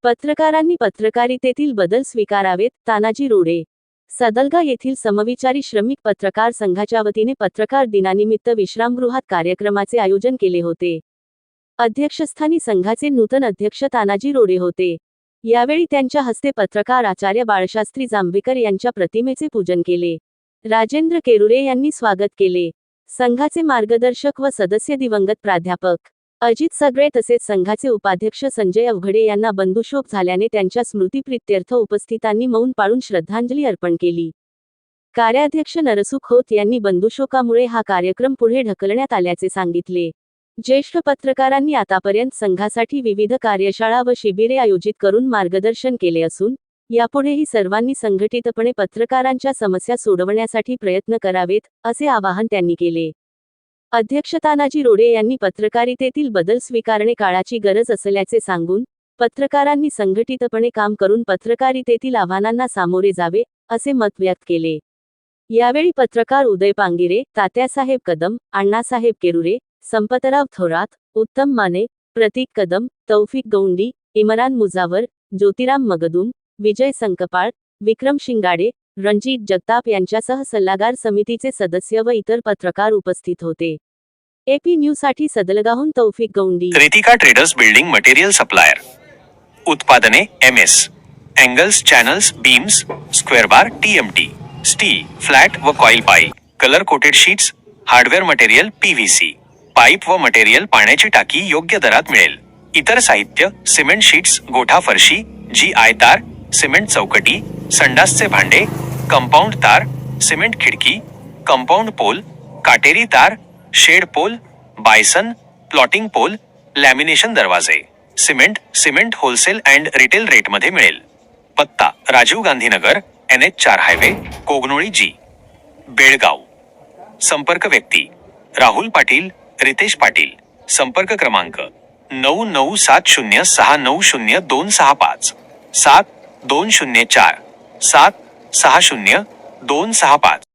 पत्रकारांनी पत्रकारितेतील बदल स्वीकारावेत, तानाजी रोडे. सदलगा येथील समविचारी श्रमिक पत्रकार संघाच्या वतीने पत्रकार दिनानिमित्त विश्रामगृहात कार्यक्रमाचे आयोजन केले होते. अध्यक्षस्थानी संघाचे नूतन अध्यक्ष तानाजी रोडे होते. यावेळी त्यांच्या हस्ते पत्रकार आचार्य बाळशास्त्री जांभेकर यांच्या प्रतिमेचे पूजन केले. राजेंद्र केरुरे यांनी स्वागत केले. संघाचे मार्गदर्शक व सदस्य दिवंगत प्राध्यापक अजित सगळे तसेच संघाचे उपाध्यक्ष संजय अवघडे यांना बंधुशोक झाल्याने त्यांच्या स्मृतिप्रीत्यर्थ उपस्थितांनी मौन पाळून श्रद्धांजली अर्पण केली. कार्याध्यक्ष नरसुख खोत यांनी बंधुशोकामुळे हा कार्यक्रम पुढे ढकलण्यात आल्याचे सांगितले. ज्येष्ठ पत्रकारांनी आतापर्यंत संघासाठी विविध कार्यशाळा व शिबिरे आयोजित करून मार्गदर्शन केले असून यापुढेही सर्वांनी संघटितपणे पत्रकारांच्या समस्या सोडवण्यासाठी प्रयत्न करावेत, असे आवाहन त्यांनी केले. अध्यक्ष तानाजी रोडे यांनी पत्रकारितेतील बदल स्वीकारणे काळाची गरज असल्याचे सांगून पत्रकारांनी संघटितपणे काम करून पत्रकारितेतील आव्हानांना सामोरे जावे, असे मत व्यक्त केले. यावेळी पत्रकार उदय पांगिरे, तात्यासाहेब कदम, अण्णासाहेब केरुरे, संपतराव थोरात, उत्तम माने, प्रतीक कदम, तौफिक गौंडी, इमरान मुजावर, ज्योतिराम मगदूम, विजय संकपाळ, विक्रम शिंगाडे, रणजित जगताप यांच्यासह सल्लागार समितीचे सदस्य व इतर पत्रकार उपस्थित होते. AP न्यूजसाठी सदलगाहून Taufiq Gaundi. Kritika traders building material supplier. उत्पादने MS angles, channels, beams, square bar, TMT, steel, flat व coil pipe, colour coated sheets, hardware material, PVC, pipe व मटेरियल, पाण्याची टाकी योग्य दरात मिळेल. इतर साहित्य, सिमेंट शीट्स, गोठा फरशी, GI तार, सिमेंट चौकटी, संडासचे भांडे, कंपाऊंड तार, सिमेंट खिडकी, कंपाऊंड पोल, काटेरी तार, shed pole, bison, plotting pole, lamination दरवाजे, सिमेंट होलसेल अँड रिटेल रेटमध्ये मिळेल. पत्ता: Rajiv Gandhi Nagar, NH4 highway, Kognoli G, Belgaum. संपर्क व्यक्ती: राहुल पाटील, रितेश पाटील. संपर्क क्रमांक: 9970690265 7204 760265.